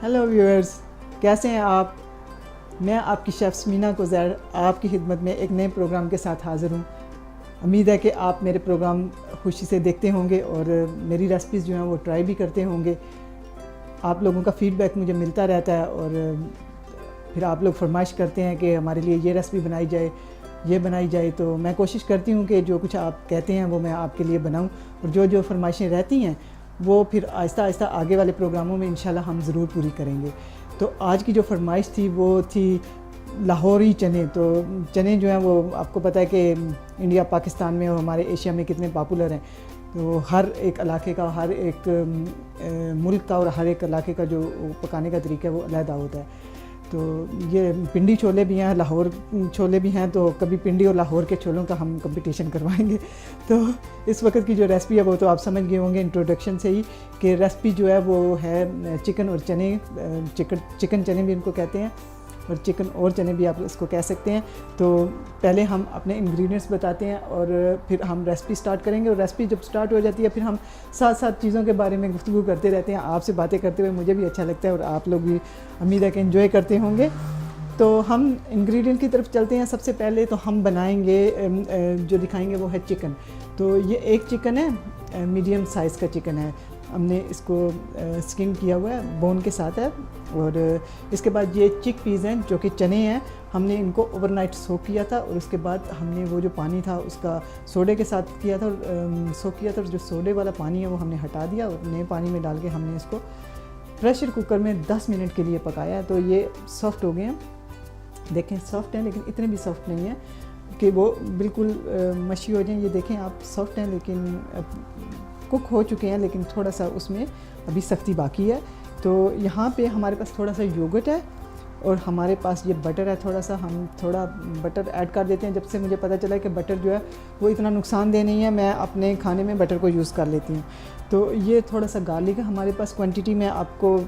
Hello viewers, कैसे हैं आप। मैं आपकी शेफ़ समीना गुज़ैर आपकी खिदमत में एक नए प्रोग्राम के साथ हाज़िर हूँ। उम्मीद है कि आप मेरे प्रोग्राम खुशी से देखते होंगे और मेरी रेसिपीज़ जो हैं वो ट्राई भी करते होंगे। आप लोगों का फ़ीडबैक मुझे मिलता रहता है और फिर आप लोग फरमाइश करते हैं कि हमारे लिए ये रेसिपी बनाई जाए, ये बनाई जाए। तो मैं कोशिश करती हूँ कि जो कुछ आप कहते हैं वो मैं आपके लिए बनाऊँ, और जो जो फरमाइशें रहती हैं वो फिर आहिस्ता आहिस्ता आगे वाले प्रोग्रामों में इंशाल्लाह हम ज़रूर पूरी करेंगे। तो आज की जो फरमाइश थी वो थी लाहौरी चने। तो चने जो हैं वो आपको पता है कि इंडिया, पाकिस्तान में और हमारे एशिया में कितने पॉपुलर हैं। तो हर एक इलाके का, हर एक मुल्क का और हर एक इलाके का जो पकाने का तरीका है वो अलग होता है। तो ये पिंडी छोले भी हैं, लाहौर छोले भी हैं, तो कभी पिंडी और लाहौर के छोलों का हम कंपटीशन करवाएंगे। तो इस वक्त की जो रेसिपी है वो तो आप समझ गए होंगे इंट्रोडक्शन से ही कि रेसिपी जो है वो है चिकन और चने। चिकन चने भी इनको कहते हैं और चिकन और चने भी आप इसको कह सकते हैं। तो पहले हम अपने इंग्रेडिएंट्स बताते हैं और फिर हम रेसिपी स्टार्ट करेंगे। और रेसिपी जब स्टार्ट हो जाती है फिर हम साथ साथ चीज़ों के बारे में गुफ्तगू करते रहते हैं। आपसे बातें करते हुए मुझे भी अच्छा लगता है और आप लोग भी उम्मीद है कि एंजॉय करते होंगे। तो हम इंग्रेडिएंट की तरफ चलते हैं। सबसे पहले तो हम बनाएंगे, जो दिखाएंगे वो है चिकन। तो ये एक चिकन है, मीडियम साइज़ का चिकन है। हमने इसको स्किन किया हुआ है, बोन के साथ है। और इसके बाद ये चिक पीज़ हैं जो कि चने हैं, हमने इनको ओवरनाइट सोक किया था। और उसके बाद हमने वो जो पानी था उसका सोडे के साथ किया था, सोक किया था। और जो सोडे वाला पानी है वो हमने हटा दिया और नए पानी में डाल के हमने इसको प्रेशर कुकर में 10 मिनट के लिए पकाया है। तो ये सॉफ्ट हो गए हैं, देखें सॉफ्ट हैं, लेकिन इतने भी सॉफ्ट नहीं है कि वो बिल्कुल मशी हो जाएं। ये देखें आप, सॉफ्ट हैं लेकिन कुक हो चुके हैं, लेकिन थोड़ा सा उसमें अभी सख्ती बाकी है। तो यहाँ पे हमारे पास थोड़ा सा योगर्ट है और हमारे पास ये बटर है। थोड़ा सा हम थोड़ा बटर ऐड कर देते हैं। जब से मुझे पता चला है कि बटर जो है वो इतना नुकसानदेह नहीं है, मैं अपने खाने में बटर को यूज़ कर लेती हूँ। तो ये थोड़ा सा गार्लिक है हमारे पास। क्वांटिटी में आपको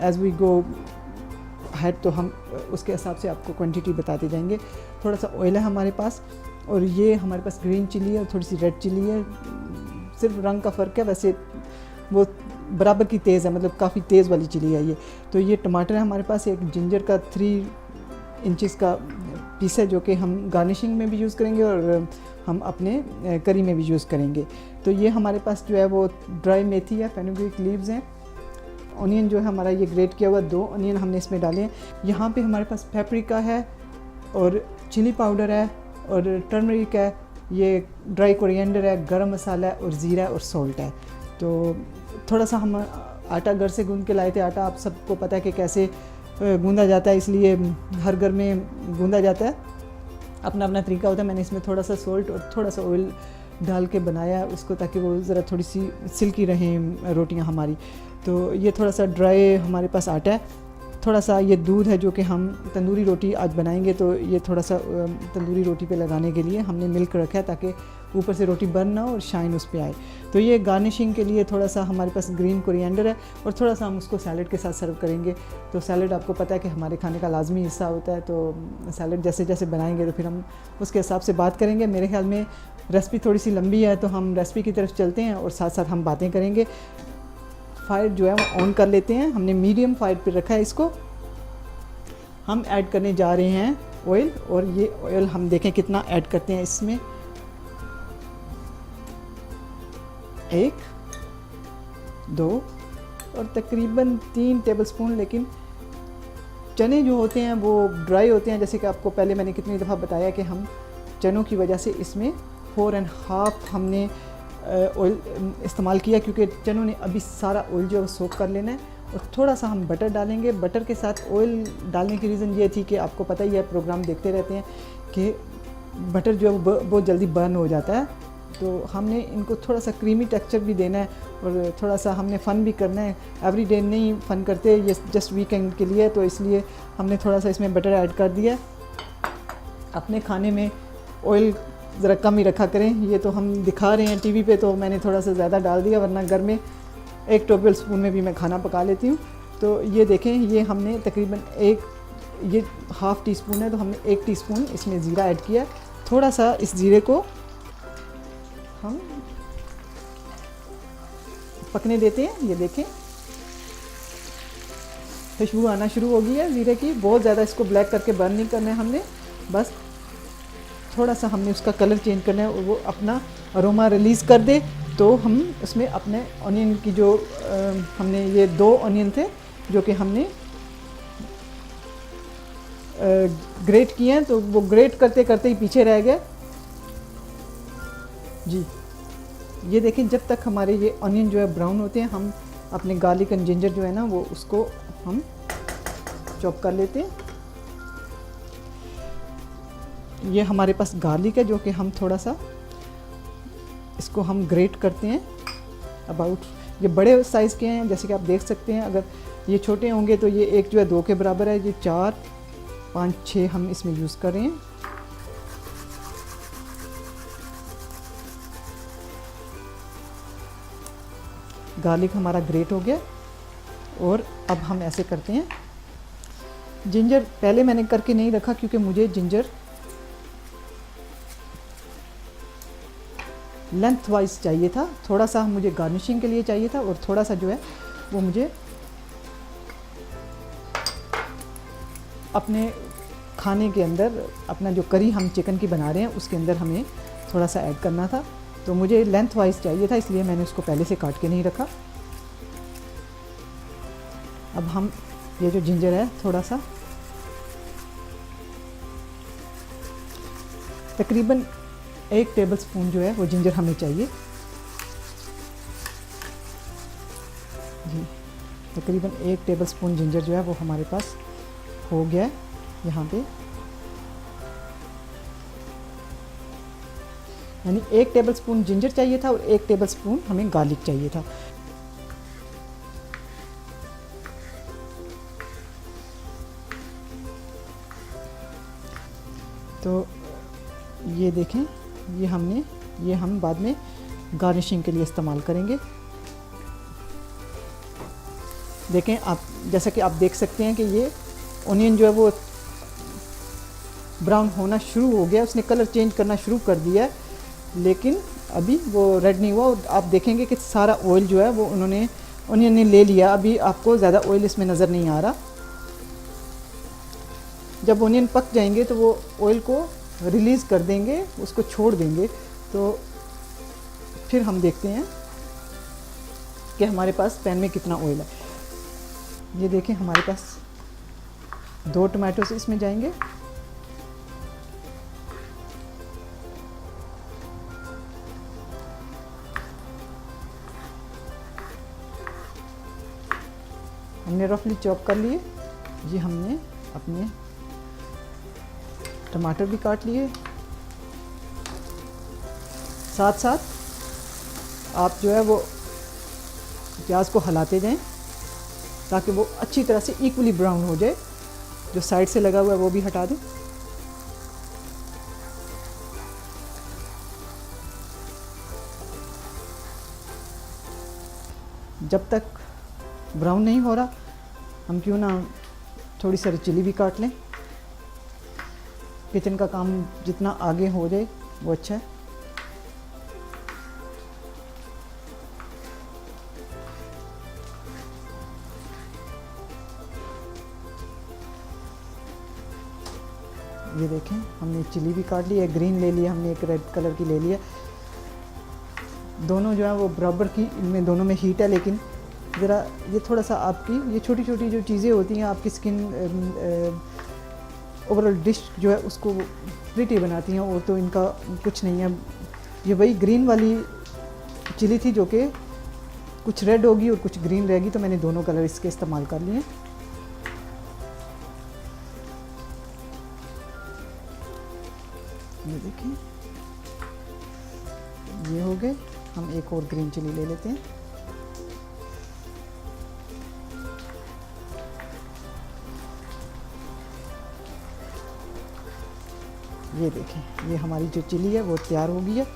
एज़ वी गो है तो हम उसके हिसाब से आपको क्वांटिटी बताते जाएंगे। थोड़ा सा ऑयल है हमारे पास, और ये हमारे पास ग्रीन चिली है और थोड़ी सी रेड चिली है। सिर्फ रंग का फ़र्क है, वैसे वो बराबर की तेज़ है, मतलब काफ़ी तेज़ वाली चिली है ये। तो ये टमाटर है हमारे पास, एक जिंजर का 3 इंचेस का पीस है जो कि हम गार्निशिंग में भी यूज़ करेंगे और हम अपने करी में भी यूज़ करेंगे। तो ये हमारे पास जो है वो ड्राई मेथी है, फेनुग्रीक लीव्स हैं। ऑनियन जो है हमारा ये ग्रेट किया हुआ 2 ऑनियन हमने इसमें डाले हैं। यहाँ पे हमारे पास पेपरिका है और चिली पाउडर है और टर्मरिक है, ये ड्राई कोरिएंडर है, गरम मसाला है और ज़ीरा और सॉल्ट है। तो थोड़ा सा हम आटा घर से गूंद के लाए थे। आटा आप सबको पता है कि कैसे गूंदा जाता है, इसलिए हर घर में गूंदा जाता है, अपना अपना तरीका होता है। मैंने इसमें थोड़ा सा सॉल्ट और थोड़ा सा ऑयल डाल के बनाया है उसको, ताकि वो ज़रा थोड़ी सी सिल्की रहें रोटियां हमारी। तो ये थोड़ा सा ड्राई हमारे पास आटा है। थोड़ा सा ये दूध है जो कि हम तंदूरी रोटी आज बनाएंगे, तो ये थोड़ा सा तंदूरी रोटी पे लगाने के लिए हमने मिल्क रखा है ताकि ऊपर से रोटी बर्न ना हो और शाइन उस पे आए। तो ये गार्निशिंग के लिए थोड़ा सा हमारे पास ग्रीन कोरिएंडर है और थोड़ा सा हम उसको सैलड के साथ सर्व करेंगे। तो सैलड आपको पता है कि हमारे खाने का लाजमी हिस्सा होता है। तो सैलड जैसे जैसे बनाएंगे तो फिर हम उसके हिसाब से बात करेंगे। मेरे ख्याल में रेसिपी थोड़ी सी लंबी है, तो हम रेसिपी की तरफ चलते हैं और साथ साथ हम बातें करेंगे। फायर जो है वो ऑन कर लेते हैं। हमने मीडियम फायर पे रखा है इसको। हम ऐड करने जा रहे हैं ऑयल, और ये ऑयल हम देखें कितना ऐड करते हैं इसमें। 1, 2 और तकरीबन 3 टेबलस्पून। लेकिन चने जो होते हैं वो ड्राई होते हैं, जैसे कि आपको पहले मैंने कितनी दफ़ा बताया कि हम चनों की वजह से इसमें 4.5 हमने ऑयल इस्तेमाल किया, क्योंकि चनों ने अभी सारा ऑयल जो है सोख कर लेना है। और थोड़ा सा हम बटर डालेंगे। बटर के साथ ऑयल डालने की रीज़न ये थी कि आपको पता ही है, प्रोग्राम देखते रहते हैं कि बटर जो है बहुत जल्दी बर्न हो जाता है। तो हमने इनको थोड़ा सा क्रीमी टेक्सचर भी देना है और थोड़ा सा हमने फ़न भी करना है। एवरी डे नहीं फ़न करते, ये जस्ट वीकेंड के लिए, तो इसलिए हमने थोड़ा सा इसमें बटर ऐड कर दिया। अपने खाने में ऑयल ज़रा कम ही रखा करें। ये तो हम दिखा रहे हैं टीवी पे, तो मैंने थोड़ा सा ज़्यादा डाल दिया, वरना घर में 1 टेबल स्पून में भी मैं खाना पका लेती हूँ। तो ये देखें, ये हमने तकरीबन ये हाफ़ टी स्पून है, तो हमने 1 टीस्पून इसमें ज़ीरा ऐड किया। थोड़ा सा इस ज़ीरे को हम पकने देते हैं। ये देखें, खुशबू आना शुरू हो गई है ज़ीरे की। बहुत ज़्यादा इसको ब्लैक करके बर्न नहीं करना है हमने, बस थोड़ा सा हमने उसका कलर चेंज करना है और वो अपना अरोमा रिलीज़ कर दे तो हम उसमें अपने ऑनियन की जो हमने ये 2 ऑनियन थे जो कि हमने ग्रेट किए हैं, तो वो ग्रेट करते करते ही पीछे रह गए जी। ये देखें, जब तक हमारे ये ऑनियन जो है ब्राउन होते हैं, हम अपने गार्लिक एंड जिंजर जो है ना वो उसको हम चॉप कर लेते हैं। ये हमारे पास गार्लिक है जो कि हम थोड़ा सा इसको हम ग्रेट करते हैं। अबाउट ये बड़े साइज़ के हैं, जैसे कि आप देख सकते हैं। अगर ये छोटे होंगे तो ये एक जो है 2 के बराबर है। ये 4, 5, 6 हम इसमें यूज़ कर रहे हैं। गार्लिक हमारा ग्रेट हो गया और अब हम ऐसे करते हैं। जिंजर पहले मैंने करके नहीं रखा क्योंकि मुझे जिंजर लेंथ वाइज चाहिए था, थोड़ा सा मुझे गार्निशिंग के लिए चाहिए था और थोड़ा सा जो है वो मुझे अपने खाने के अंदर, अपना जो करी हम चिकन की बना रहे हैं उसके अंदर हमें थोड़ा सा ऐड करना था, तो मुझे लेंथ वाइज चाहिए था, इसलिए मैंने उसको पहले से काट के नहीं रखा। अब हम ये जो जिंजर है थोड़ा सा तकरीबन 1 टेबलस्पून जो है वो जिंजर हमें चाहिए जी। तकरीबन 1 टेबलस्पून जिंजर जो है वो हमारे पास हो गया है यहाँ पे, यानी 1 टेबलस्पून जिंजर चाहिए था और 1 टेबलस्पून हमें गार्लिक चाहिए था। तो ये देखें, ये हम बाद में गार्निशिंग के लिए इस्तेमाल करेंगे। देखें आप, जैसा कि आप देख सकते हैं कि ये ऑनियन जो है वो ब्राउन होना शुरू हो गया, उसने कलर चेंज करना शुरू कर दिया है, लेकिन अभी वो रेड नहीं हुआ। और आप देखेंगे कि सारा ऑयल जो है वो ऑनियन ने ले लिया। अभी आपको ज़्यादा ऑयल इसमें नज़र नहीं आ रहा। जब ऑनियन पक जाएंगे तो वो ऑयल को रिलीज़ कर देंगे, उसको छोड़ देंगे, तो फिर हम देखते हैं कि हमारे पास पैन में कितना ऑयल है। ये देखें, हमारे पास 2 टमाटोस इसमें जाएंगे। हमने रफली चॉप कर लिए। ये हमने अपने टमाटर भी काट लिए। साथ साथ आप जो है वो प्याज को हिलाते जाएं ताकि वो अच्छी तरह से इक्वली ब्राउन हो जाए। जो साइड से लगा हुआ है वो भी हटा दें। जब तक ब्राउन नहीं हो रहा, हम क्यों ना थोड़ी सारी चिली भी काट लें। किचन का काम जितना आगे हो जाए वो अच्छा है। ये देखें, हमने चिली भी काट ली है, ग्रीन ले लिया हमने, एक रेड कलर की ले लिया। दोनों जो है वो बराबर की, इनमें दोनों में हीट है, लेकिन ज़रा ये थोड़ा सा आपकी ये छोटी छोटी जो चीज़ें होती हैं आपकी स्किन ओवरऑल डिश जो है उसको प्रिटी बनाती हैं, और तो इनका कुछ नहीं है। ये वही ग्रीन वाली चिली थी जो कि कुछ रेड होगी और कुछ ग्रीन रहेगी, तो मैंने दोनों कलर इसके इस्तेमाल कर लिए हैं। ये देखें, ये हो गए। हम एक और ग्रीन चिली ले लेते हैं। ये देखें, ये हमारी जो चिली है वो तैयार हो गई है।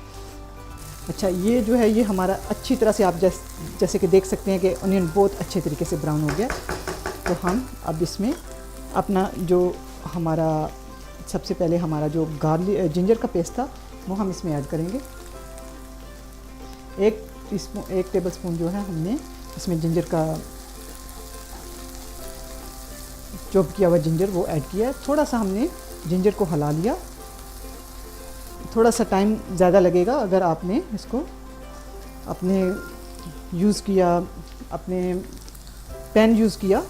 अच्छा, ये जो है ये हमारा अच्छी तरह से आप जैसे कि देख सकते हैं कि ऑनियन बहुत अच्छे तरीके से ब्राउन हो गया। तो हम अब इसमें अपना जो हमारा सबसे पहले हमारा जो गार्लिक जिंजर का पेस्ट था वो हम इसमें ऐड करेंगे। 1 टेबलस्पून जो है हमने इसमें जिंजर का चॉप किया हुआ जिंजर वो ऐड किया है। थोड़ा सा हमने जिंजर को हिला लिया। थोड़ा सा टाइम ज़्यादा लगेगा अगर आपने इसको अपने यूज़ किया, अपने पैन यूज़ किया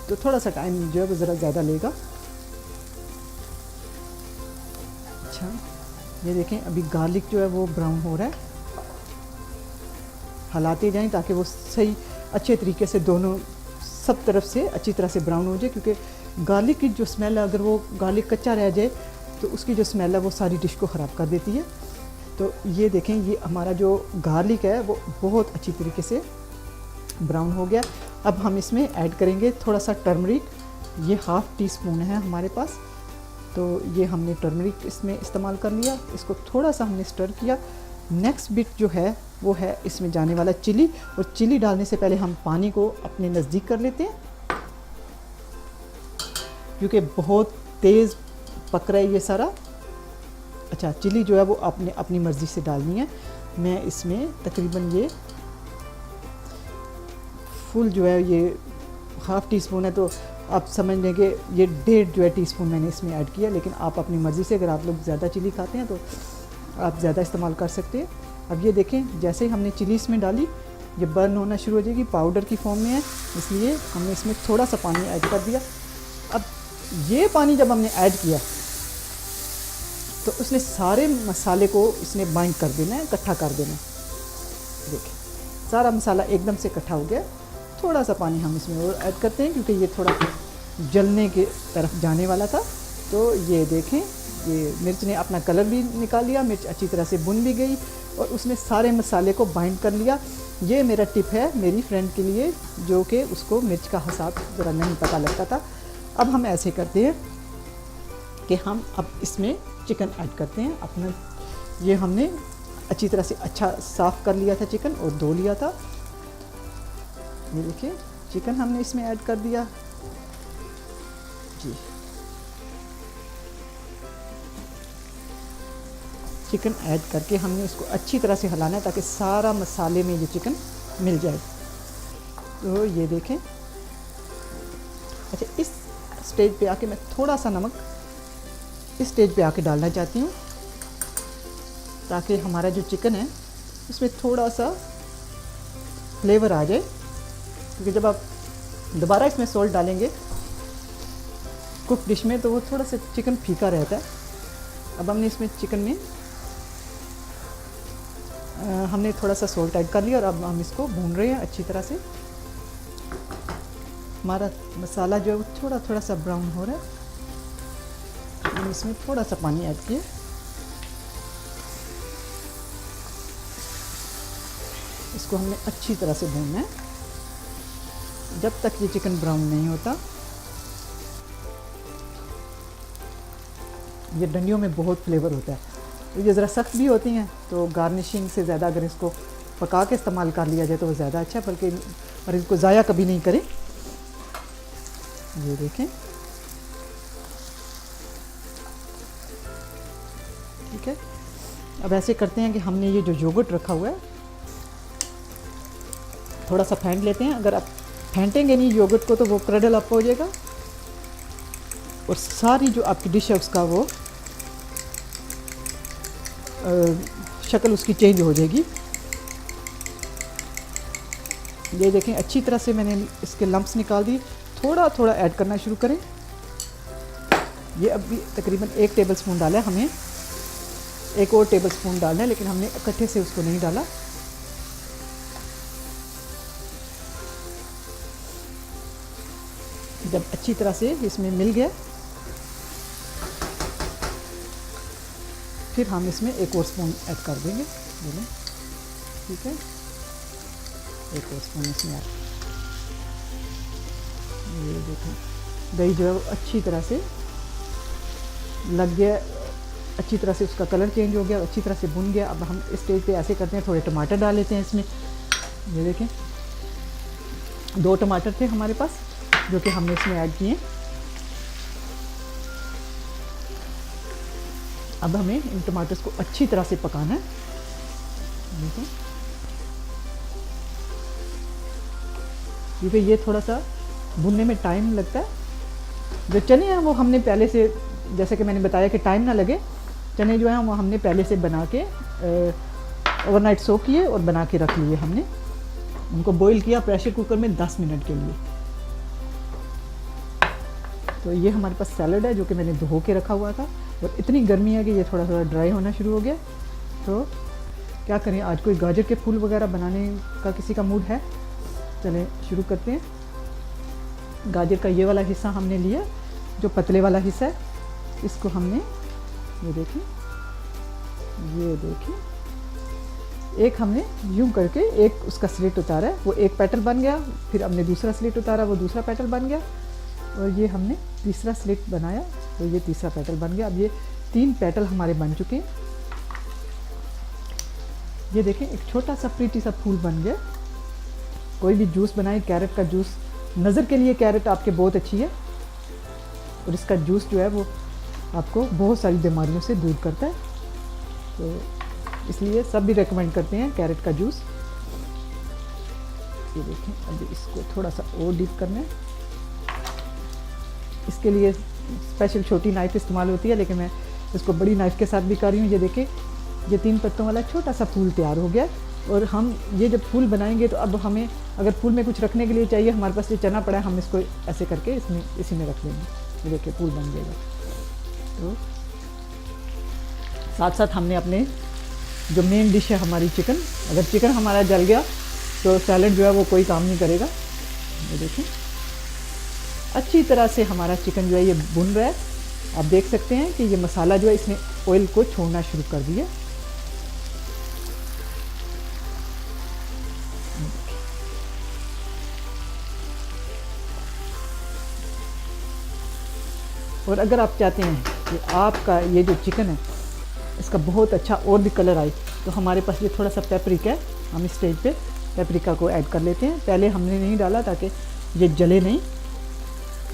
तो थोड़ा सा टाइम जो है वो ज़रा ज़्यादा लेगा। अच्छा, ये देखें अभी गार्लिक जो है वो ब्राउन हो रहा है। हिलाते जाएं ताकि वो सही अच्छे तरीके से दोनों सब तरफ से अच्छी तरह से ब्राउन हो जाए, क्योंकि गार्लिक की जो स्मेल है, अगर वो गार्लिक कच्चा रह जाए तो उसकी जो स्मेल है वो सारी डिश को ख़राब कर देती है। तो ये देखें, ये हमारा जो गार्लिक है वो बहुत अच्छी तरीके से ब्राउन हो गया। अब हम इसमें ऐड करेंगे थोड़ा सा टर्मरिक। ये हाफ़ टी स्पून है हमारे पास, तो ये हमने टर्मरिक इसमें इस्तेमाल कर लिया। इसको थोड़ा सा हमने स्टर किया। नेक्स्ट बिट जो है वो है इसमें जाने वाला चिली, और चिली डालने से पहले हम पानी को अपने नज़दीक कर लेते हैं, क्योंकि बहुत तेज़ पक रहा है ये सारा। अच्छा, चिली जो है वो आपने अपनी मर्ज़ी से डालनी है। मैं इसमें तकरीबन ये फुल जो है ये हाफ़ टी स्पून है, तो आप समझ लें कि ये 1.5 जो है टीस्पून मैंने इसमें ऐड किया। लेकिन आप अपनी मर्ज़ी से, अगर आप लोग ज़्यादा चिली खाते हैं तो आप ज़्यादा इस्तेमाल कर सकते हैं। अब ये देखें, जैसे ही हमने चिली इसमें डाली ये बर्न होना शुरू हो जाएगी, पाउडर की फॉर्म में है, इसलिए हमने इसमें थोड़ा सा पानी ऐड कर दिया। अब ये पानी जब हमने ऐड किया तो उसने सारे मसाले को इसने बाइंड कर देना है, इकट्ठा कर देना है। देखिए सारा मसाला एकदम से इकट्ठा हो गया। थोड़ा सा पानी हम इसमें और ऐड करते हैं, क्योंकि ये थोड़ा जलने के तरफ जाने वाला था। तो ये देखें, ये मिर्च ने अपना कलर भी निकाल लिया, मिर्च अच्छी तरह से भुन भी गई और उसने सारे मसाले को बाइंड कर लिया। ये मेरा टिप है मेरी फ्रेंड के लिए, जो कि उसको मिर्च का हिसाब ज़रा नहीं पता लगता था। अब हम ऐसे करते हैं कि हम अब इसमें चिकन ऐड करते हैं अपना। ये हमने अच्छी तरह से अच्छा साफ़ कर लिया था चिकन और धो लिया था। ये देखिए चिकन हमने इसमें ऐड कर दिया जी। चिकन ऐड करके हमने इसको अच्छी तरह से हिलाना है ताकि सारा मसाले में ये चिकन मिल जाए। तो ये देखें। अच्छा, इस स्टेज पे आके मैं थोड़ा सा नमक इस स्टेज पे आके डालना चाहती हूँ, ताकि हमारा जो चिकन है उसमें थोड़ा सा फ्लेवर आ जाए। क्योंकि जब आप दोबारा इसमें सॉल्ट डालेंगे कुक डिश में तो वो थोड़ा सा चिकन फीका रहता है। अब हमने इसमें चिकन में हमने थोड़ा सा सॉल्ट ऐड कर लिया और अब हम इसको भून रहे हैं अच्छी तरह से। हमारा मसाला जो है वो थोड़ा थोड़ा सा ब्राउन हो रहा है। हम इसमें थोड़ा सा पानी ऐड किए। इसको हमने अच्छी तरह से भूनना है जब तक ये चिकन ब्राउन नहीं होता। ये डंडियों में बहुत फ्लेवर होता है। ये ज़रा सख्त भी होती हैं, तो गार्निशिंग से ज़्यादा अगर इसको पका के इस्तेमाल कर लिया जाए तो वो ज़्यादा अच्छा है, बल्कि और इसको ज़ाया कभी नहीं करें। ये देखें, ठीक है। अब ऐसे करते हैं कि हमने ये जो योगर्ट रखा हुआ है थोड़ा सा फेंट लेते हैं। अगर आप फेंटेंगे नहीं योगर्ट को तो वो क्रडल अप हो जाएगा और सारी जो आपकी डिश है उसका वो शक्ल उसकी चेंज हो जाएगी। ये देखें अच्छी तरह से मैंने इसके लम्प्स निकाल दिए। थोड़ा थोड़ा ऐड करना शुरू करें। ये अभी तकरीबन 1 टेबलस्पून डाला है, हमें 1 और टेबलस्पून डालना है, लेकिन हमने इकट्ठे से उसको नहीं डाला। जब अच्छी तरह से इसमें मिल गया फिर हम इसमें 1 और स्पून ऐड कर देंगे। ठीक है, 1 और स्पून इसमें ऐड। ये देखें दही जो है अच्छी तरह से लग गया, अच्छी तरह से उसका कलर चेंज हो गया, अच्छी तरह से भुन गया। अब हम इस स्टेज पे ऐसे करते हैं, थोड़े टमाटर डाल लेते हैं इसमें। ये देखें 2 टमाटर थे हमारे पास जो कि हमने इसमें ऐड किए। अब हमें इन टमाटर्स को अच्छी तरह से पकाना है। देखो क्योंकि ये थोड़ा सा भुनने में टाइम लगता है, जो चने हैं वो हमने पहले से, जैसे कि मैंने बताया कि टाइम ना लगे, चने जो हैं वो हमने पहले से बना के ओवरनाइट सोक किए और बना के रख लिए। हमने उनको बॉईल किया प्रेशर कुकर में 10 मिनट के लिए। तो ये हमारे पास सैलड है जो कि मैंने धो के रखा हुआ था, और इतनी गर्मी है कि ये थोड़ा थोड़ा ड्राई होना शुरू हो गया। तो क्या करें, आज कोई गाजर के फूल वगैरह बनाने का किसी का मूड है? चलें शुरू करते हैं। गाजर का ये वाला हिस्सा हमने लिया, जो पतले वाला हिस्सा है, इसको हमने ये देखें एक हमने यूं करके एक उसका स्लिट उतारा है, वो एक पेटल बन गया। फिर हमने दूसरा स्लिट उतारा, वो दूसरा पेटल बन गया। और ये हमने तीसरा स्लिट बनाया, तो ये तीसरा पेटल बन गया। अब ये 3 पेटल हमारे बन चुके हैं। ये देखें एक छोटा सा प्रीटी सा फूल बन गया। कोई भी जूस बनाए, कैरेट का जूस, नज़र के लिए कैरेट आपके बहुत अच्छी है, और इसका जूस जो है वो आपको बहुत सारी बीमारियों से दूर करता है। तो इसलिए सब भी रेकमेंड करते हैं कैरेट का जूस। ये देखें, अभी इसको थोड़ा सा और डीप करना है। इसके लिए स्पेशल छोटी नाइफ़ इस्तेमाल होती है, लेकिन मैं इसको बड़ी नाइफ़ के साथ भी कर रही हूँ। ये देखें, ये 3 पत्तों वाला छोटा सा फूल तैयार हो गया। और हम ये जब फूल बनाएंगे तो अब हमें अगर फूल में कुछ रखने के लिए चाहिए, हमारे पास ये चना पड़ा है, हम इसको ऐसे करके इसी में रख लेंगे। ये देखिए फूल बन जाएगा। तो साथ साथ हमने अपने जो मेन डिश है हमारी चिकन, अगर चिकन हमारा जल गया तो सैलड जो है वो कोई काम नहीं करेगा। ये देखें अच्छी तरह से हमारा चिकन जो है ये भुन रहा है। आप देख सकते हैं कि ये मसाला जो है इसने ऑयल को छोड़ना शुरू कर दिया। और अगर आप चाहते हैं कि आपका ये जो चिकन है इसका बहुत अच्छा और भी कलर आए, तो हमारे पास ये थोड़ा सा पेपरिका है, हम इस स्टेज पे पेपरिका को ऐड कर लेते हैं। पहले हमने नहीं डाला ताकि ये जले नहीं।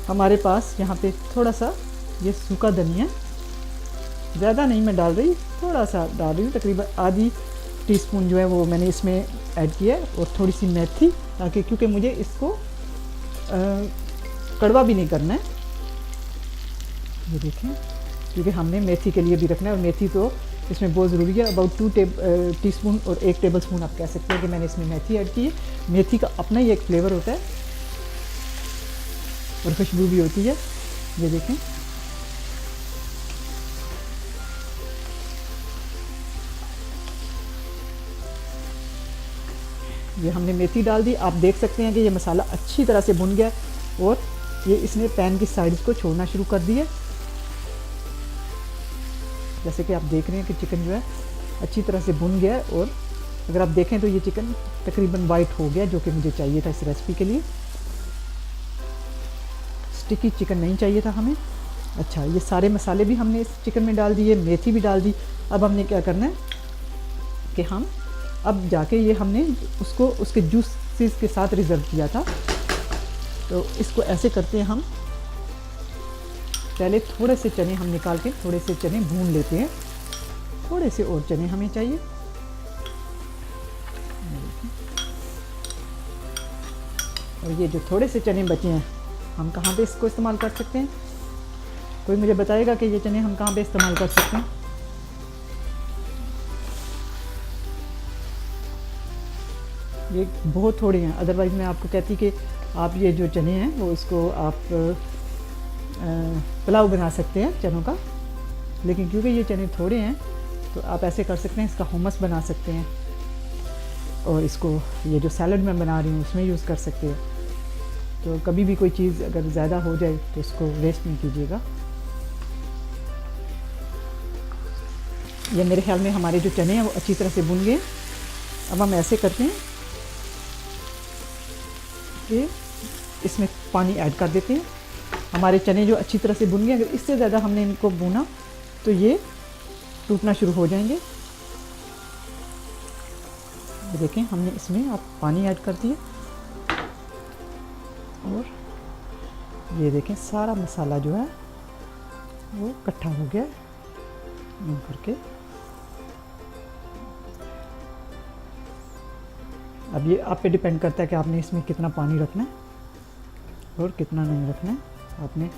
हमारे पास यहाँ पे थोड़ा सा ये सूखा धनिया, ज़्यादा नहीं मैं डाल रही, थोड़ा सा डाल रही हूँ, तकरीबन आधी टीस्पून जो है वो मैंने इसमें ऐड किया है। और थोड़ी सी मेथी, ताकि क्योंकि मुझे इसको कड़वा भी नहीं करना है। ये देखें, क्योंकि हमने मेथी के लिए भी रखना है, और मेथी तो इसमें बहुत ज़रूरी है। अबाउट 2 टीस्पून और 1 टेबल स्पून आप कह सकते हैं कि मैंने इसमें मेथी ऐड की है। मेथी का अपना ही एक फ्लेवर होता है और खुशबू भी होती है। ये देखें, ये हमने मेथी डाल दी। आप देख सकते हैं कि ये मसाला अच्छी तरह से भुन गया और ये इसने पैन की साइड्स को छोड़ना शुरू कर दिया। जैसे कि आप देख रहे हैं कि चिकन जो है अच्छी तरह से भुन गया है, और अगर आप देखें तो ये चिकन तकरीबन वाइट हो गया, जो कि मुझे चाहिए था इस रेसिपी के लिए। स्टिकी चिकन नहीं चाहिए था हमें। अच्छा, ये सारे मसाले भी हमने इस चिकन में डाल दिए, मेथी भी डाल दी। अब हमने क्या करना है कि हम अब जाके ये हमने उसको उसके जूसेस के साथ रिज़र्व किया था, तो इसको ऐसे करते हैं हम। पहले थोड़े से चने हम निकाल के थोड़े से चने भून लेते हैं। थोड़े से और चने हमें चाहिए। और ये जो थोड़े से चने बचे हैं, हम कहाँ पे इसको इस्तेमाल कर सकते हैं? कोई मुझे बताएगा कि ये चने हम कहाँ पे इस्तेमाल कर सकते हैं? ये बहुत थोड़े हैं, अदरवाइज़ मैं आपको कहती कि आप ये जो चने हैं वो इसको आप पुलाव बना सकते हैं चनों का, लेकिन क्योंकि ये चने थोड़े हैं तो आप ऐसे कर सकते हैं, इसका हुमस बना सकते हैं, और इसको ये जो सैलड मैं बना रही हूँ उसमें यूज़ कर सकते हैं। तो कभी भी कोई चीज़ अगर ज़्यादा हो जाए तो उसको वेस्ट नहीं कीजिएगा। ये मेरे ख्याल में हमारे जो चने हैं वो अच्छी तरह से भुन गए। अब हम ऐसे करते हैं कि इसमें पानी ऐड कर देते हैं। हमारे चने जो अच्छी तरह से भुन गए, अगर इससे ज़्यादा हमने इनको भुना तो ये टूटना शुरू हो जाएंगे। देखें, हमने इसमें आप पानी ऐड कर दिए, और ये देखें सारा मसाला जो है वो इकट्ठा हो गया यूँ करके। अब ये आप पे डिपेंड करता है कि आपने इसमें कितना पानी रखना है और कितना नहीं रखना है। आपने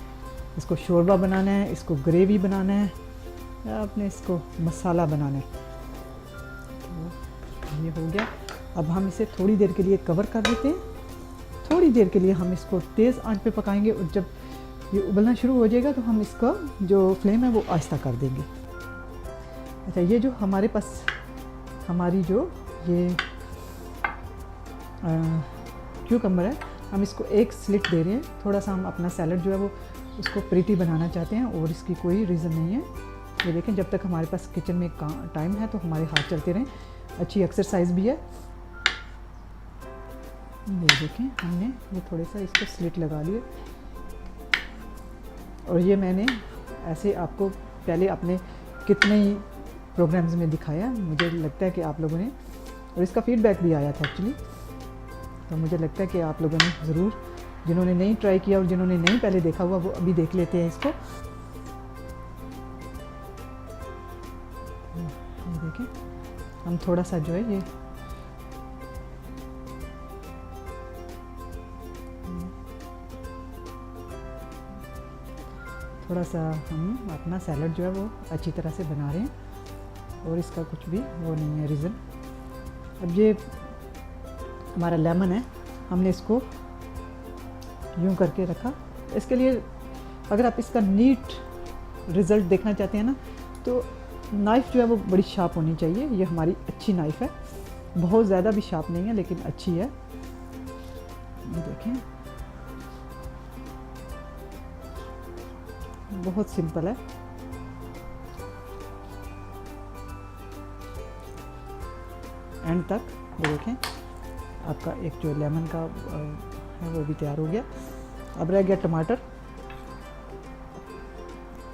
इसको शोरबा बनाना है, इसको ग्रेवी बनाना है, या आपने इसको मसाला बनाना है। तो ये हो गया। अब हम इसे थोड़ी देर के लिए कवर कर देते हैं। थोड़ी देर के लिए हम इसको तेज़ आंच पे पकाएंगे और जब ये उबलना शुरू हो जाएगा तो हम इसका जो फ्लेम है वो आहिस्ता कर देंगे। अच्छा, ये जो हमारे पास हमारी जो ये क्यूकम्बर है, हम इसको एक स्लिट दे रहे हैं। थोड़ा सा हम अपना सैलड जो है वो उसको प्रीटी बनाना चाहते हैं और इसकी कोई रीज़न नहीं है। ये देखें, जब तक हमारे पास किचन में टाइम है तो हमारे हाथ चलते रहें, अच्छी एक्सरसाइज भी है। ये देखें, हमने ये थोड़े सा इसको स्लिट लगा लिए और ये मैंने ऐसे आपको पहले अपने कितने ही प्रोग्राम्स में दिखाया। मुझे लगता है कि आप लोगों ने, और इसका फीडबैक भी आया था एक्चुअली, तो मुझे लगता है कि आप लोगों ने ज़रूर, जिन्होंने नहीं ट्राई किया और जिन्होंने नहीं पहले देखा हुआ वो अभी देख लेते हैं इसको। ये देखें, हम थोड़ा सा जो है ये थोड़ा सा हम अपना सैलड जो है वो अच्छी तरह से बना रहे हैं और इसका कुछ भी वो नहीं है रीज़न। अब ये हमारा लेमन है, हमने इसको यूं करके रखा। इसके लिए अगर आप इसका नीट रिज़ल्ट देखना चाहते हैं ना, तो नाइफ़ जो है वो बड़ी शार्प होनी चाहिए। ये हमारी अच्छी नाइफ़ है, बहुत ज़्यादा भी शार्प नहीं है लेकिन अच्छी है। ये देखें, बहुत सिंपल है। एंड तक ये देखें, आपका एक जो लेमन का है वो भी तैयार हो गया। अब रह गया टमाटर।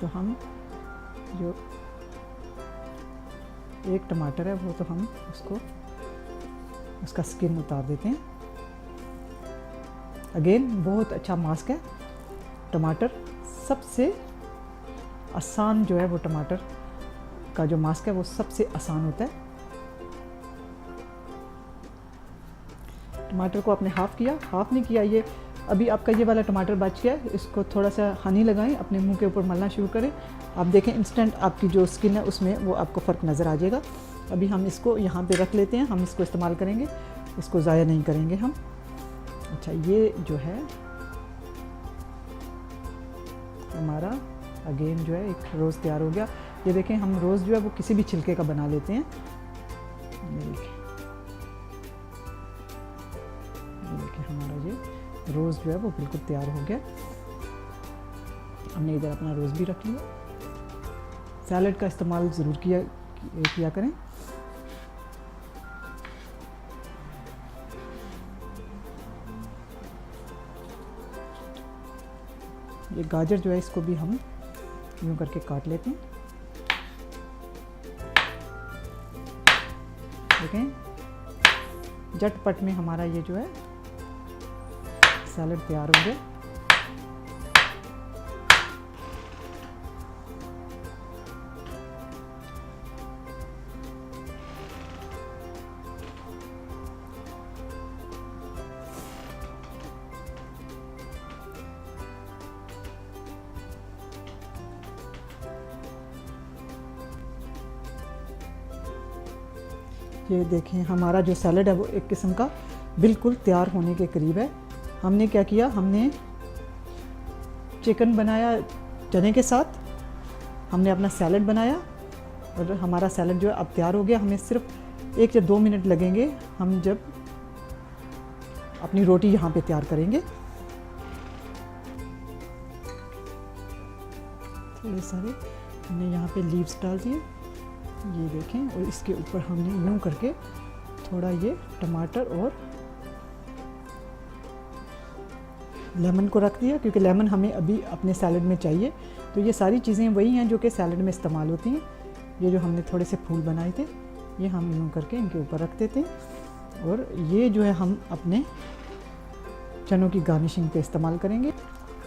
तो हम जो एक टमाटर है वो तो हम उसका स्किन उतार देते हैं। अगेन बहुत अच्छा मास्क है टमाटर, सबसे आसान जो है वो टमाटर का जो मास्क है वो सबसे आसान होता है। टमाटर को आपने हाफ़ किया, हाफ़ नहीं किया, ये अभी आपका ये वाला टमाटर बच गया। इसको थोड़ा सा हनी लगाएं, अपने मुंह के ऊपर मलना शुरू करें। आप देखें इंस्टेंट आपकी जो स्किन है उसमें वो आपको फ़र्क नज़र आ जाएगा। अभी हम इसको यहाँ पे रख लेते हैं, हम इसको इस्तेमाल करेंगे, इसको ज़ाया नहीं करेंगे हम। अच्छा, ये जो है हमारा अगेन जो है एक रोज़ तैयार हो गया। ये देखें, हम रोज़ जो है वो किसी भी छिलके का बना लेते हैं। ये देखिए हमारा ये रोज़ जो है वो बिल्कुल तैयार हो गया। हमने इधर अपना रोज़ भी रख लिया। सैलड का इस्तेमाल ज़रूर किया करें। ये गाजर जो है इसको भी हम यूँ करके काट लेते हैं। देखें, झटपट में हमारा ये जो है सैलड तैयार हो गया। ये देखें, हमारा जो सैलड है वो एक किस्म का बिल्कुल तैयार होने के करीब है। हमने क्या किया, हमने चिकन बनाया चने के साथ, हमने अपना सैलड बनाया और हमारा सैलड जो है अब तैयार हो गया। हमें सिर्फ 1 या 2 मिनट लगेंगे हम जब अपनी रोटी यहाँ पे तैयार करेंगे। थोड़े सारे हमने यहाँ पे लीव्स डाल दिए, ये देखें, और इसके ऊपर हमने यूँ करके थोड़ा ये टमाटर और लेमन को रख दिया, क्योंकि लेमन हमें अभी अपने सैलड में चाहिए। तो ये सारी चीज़ें वही हैं जो कि सैलड में इस्तेमाल होती हैं। ये जो हमने थोड़े से फूल बनाए थे ये हम यूँ करके इनके ऊपर रख देते हैं और ये जो है हम अपने चनों की गार्निशिंग पे इस्तेमाल करेंगे।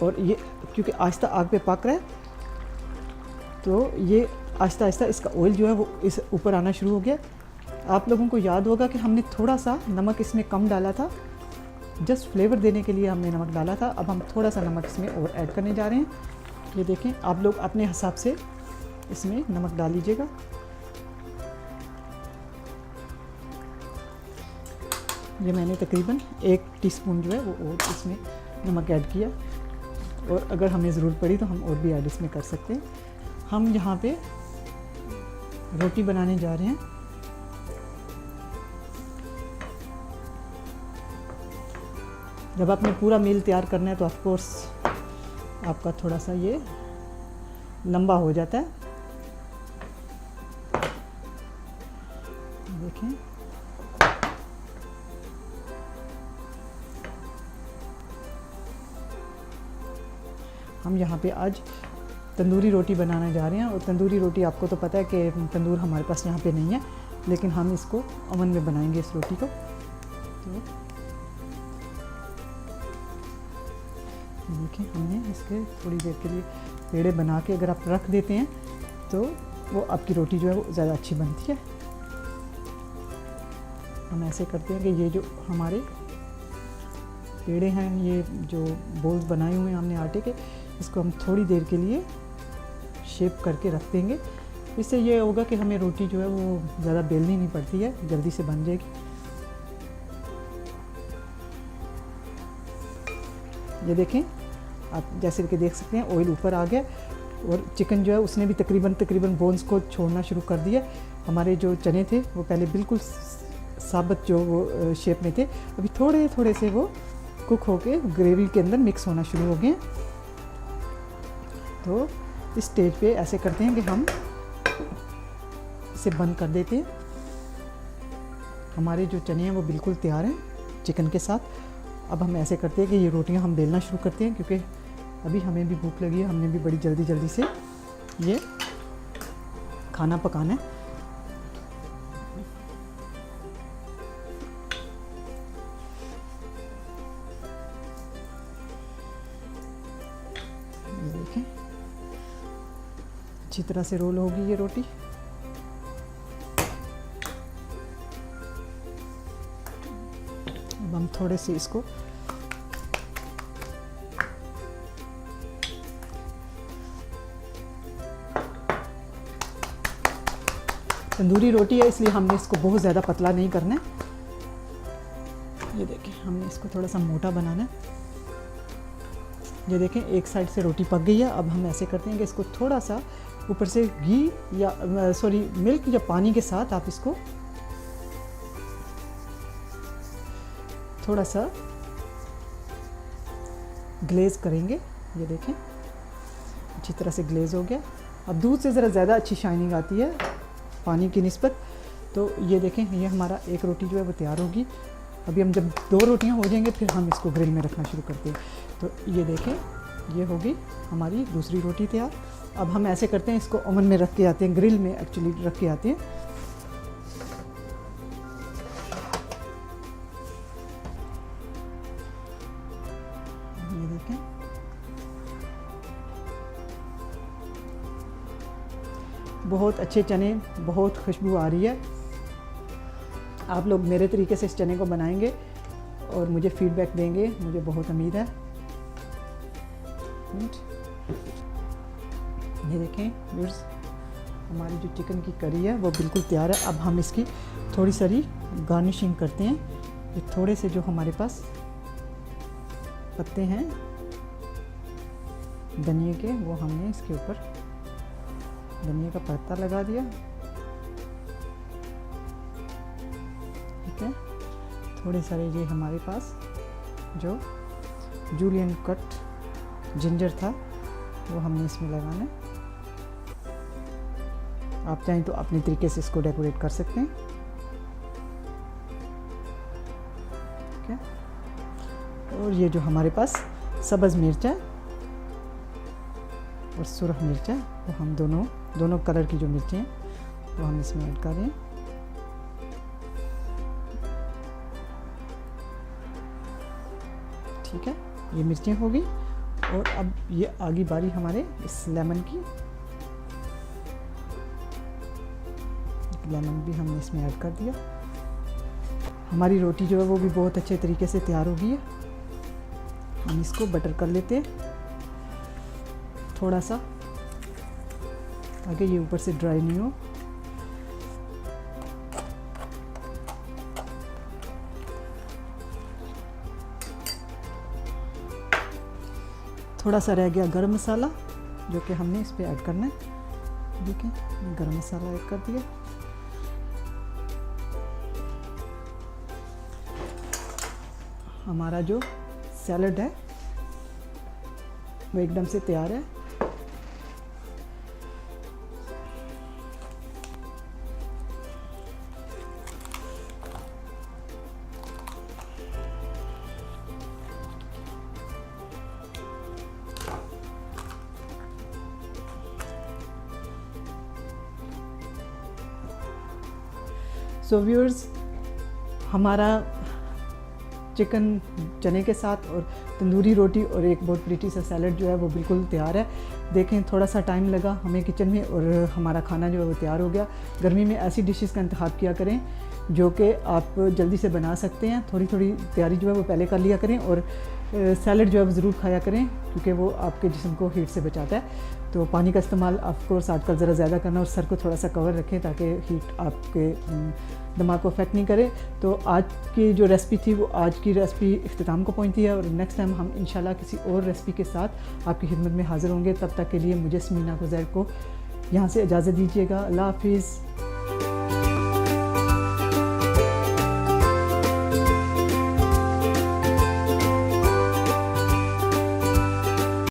और ये क्योंकि आहिस्ता आग पे पक रहा है तो ये आहिस्ता आहिस्ता इसका ऑयल जो है वो इस ऊपर आना शुरू हो गया। आप लोगों को याद होगा कि हमने थोड़ा सा नमक इसमें कम डाला था, जस्ट फ्लेवर देने के लिए हमने नमक डाला था। अब हम थोड़ा सा नमक इसमें और ऐड करने जा रहे हैं ये देखें, आप लोग अपने हिसाब से इसमें नमक डाल लीजिएगा। ये मैंने तकरीबन 1 टीस्पून जो है वो और इसमें नमक ऐड किया, और अगर हमें ज़रूरत पड़ी तो हम और भी ऐड इसमें कर सकते हैं। हम यहाँ पे रोटी बनाने जा रहे हैं। जब आपने पूरा मील तैयार करना है तो ऑफ कोर्स आपका थोड़ा सा ये लंबा हो जाता है। देखें, हम यहाँ पे आज तंदूरी रोटी बनाने जा रहे हैं, और तंदूरी रोटी आपको तो पता है कि तंदूर हमारे पास यहाँ पे नहीं है, लेकिन हम इसको ओवन में बनाएंगे इस रोटी को। तो देखिए, हमने इसके थोड़ी देर के लिए पेड़े बना के अगर आप रख देते हैं तो वो आपकी रोटी जो है वो ज़्यादा अच्छी बनती है। हम ऐसे करते हैं कि ये जो हमारे पेड़े हैं, ये जो बोल्स बनाए हुए हैं हमने आटे के, इसको हम थोड़ी देर के लिए शेप करके रख देंगे। इससे ये होगा कि हमें रोटी जो है वो ज़्यादा बेलनी नहीं पड़ती है, जल्दी से बन जाएगी। ये देखें, आप जैसे कि देख सकते हैं ऑयल ऊपर आ गया, और चिकन जो है उसने भी तकरीबन बोन्स को छोड़ना शुरू कर दिया। हमारे जो चने थे वो पहले बिल्कुल साबुत जो वो शेप में थे, अभी थोड़े थोड़े से वो कुक होके ग्रेवी के अंदर मिक्स होना शुरू हो गए। तो इस स्टेज पे ऐसे करते हैं कि हम इसे बंद कर देते हैं। हमारे जो चने हैं वो बिल्कुल तैयार हैं चिकन के साथ। अब हम ऐसे करते हैं कि ये रोटियां हम बेलना शुरू करते हैं, क्योंकि अभी हमें भी भूख लगी है, हमने भी बड़ी जल्दी से ये खाना पकाना है। ये देखें, अच्छी तरह से रोल होगी ये रोटी। अब हम थोड़े से इसको तंदूरी रोटी है इसलिए हमने इसको बहुत ज़्यादा पतला नहीं करना है। ये देखें, हमने इसको थोड़ा सा मोटा बनाना है। ये देखें, एक साइड से रोटी पक गई है। अब हम ऐसे करते हैं कि इसको थोड़ा सा ऊपर से घी या मिल्क या पानी के साथ आप इसको थोड़ा सा ग्लेज करेंगे। ये देखें, अच्छी तरह से ग्लेज हो गया। अब दूध से ज़रा ज़्यादा अच्छी शाइनिंग आती है पानी की निस्बत। तो ये देखें, ये हमारा एक रोटी जो है वो तैयार होगी। अभी हम जब 2 रोटियां हो जाएंगे फिर हम इसको ग्रिल में रखना शुरू करते हैं। तो ये देखें, ये होगी हमारी दूसरी रोटी तैयार। अब हम ऐसे करते हैं, इसको ओवन में रख के आते हैं, ग्रिल में एक्चुअली रख के आते हैं। ये देखें, बहुत अच्छे चने, बहुत खुशबू आ रही है। आप लोग मेरे तरीके से इस चने को बनाएंगे और मुझे फीडबैक देंगे, मुझे बहुत उम्मीद है। ये देखें व्यूअर्स, हमारी जो चिकन की करी है वो बिल्कुल तैयार है। अब हम इसकी थोड़ी सारी गार्निशिंग करते हैं। ये थोड़े से जो हमारे पास पत्ते हैं धनिया के, वो हमने इसके ऊपर धनिया का पत्ता लगा दिया। ठीक है, थोड़े सारे ये हमारे पास जो जूलियन कट जिंजर था वो हमने इसमें लगाना है। आप चाहें तो अपने तरीके से इसको डेकोरेट कर सकते हैं। ठीक है, और ये जो हमारे पास सब्ज़ मिर्च है और सुरख मिर्च है, वो हम दोनों कलर की जो मिर्चें हैं वो हम इसमें ऐड कर रहे हैं। ठीक है, ये मिर्चें होगी। और अब ये आगे बारी हमारे इस लेमन की, लेमन भी हमने इसमें ऐड कर दिया। हमारी रोटी जो है वो भी बहुत अच्छे तरीके से तैयार हो गई है। हम इसको बटर कर लेते हैं। थोड़ा सा, ताकि ये ऊपर से ड्राई नहीं हो। थोड़ा सा रह गया गरम मसाला, जो कि हमने इस पे ऐड करना है। देखें, गरम मसाला ऐड कर दिया। हमारा जो सैलड है वो एकदम से तैयार है। सो व्यूअर्स, हमारा चिकन चने के साथ और तंदूरी रोटी और एक बहुत प्रीटी सा सैलड जो है वो बिल्कुल तैयार है। देखें, थोड़ा सा टाइम लगा हमें किचन में और हमारा खाना जो है वो तैयार हो गया। गर्मी में ऐसी डिशेस का इंतखाब किया करें जो कि आप जल्दी से बना सकते हैं। थोड़ी थोड़ी तैयारी जो है वो पहले कर लिया करें और सैलड जो है वो ज़रूर खाया करें, क्योंकि वो आपके जिस्म को हीट से बचाता है। तो पानी का इस्तेमाल ऑफकोर्स आजकल ज़रा ज़्यादा करना और सर को थोड़ा सा कवर रखें ताकि हीट आपके दिमाग को अफेक्ट नहीं करे। तो आज की जो रेसिपी थी वो आज की रेसिपी इख्तिताम को पहुंची है और नेक्स्ट टाइम हम इंशाल्लाह किसी और रेसिपी के साथ आपकी खिदमत में हाज़िर होंगे। तब तक के लिए मुझे स्मीना गुज़ैर को यहाँ से इजाज़त दीजिएगा। अल्लाह हाफिज़।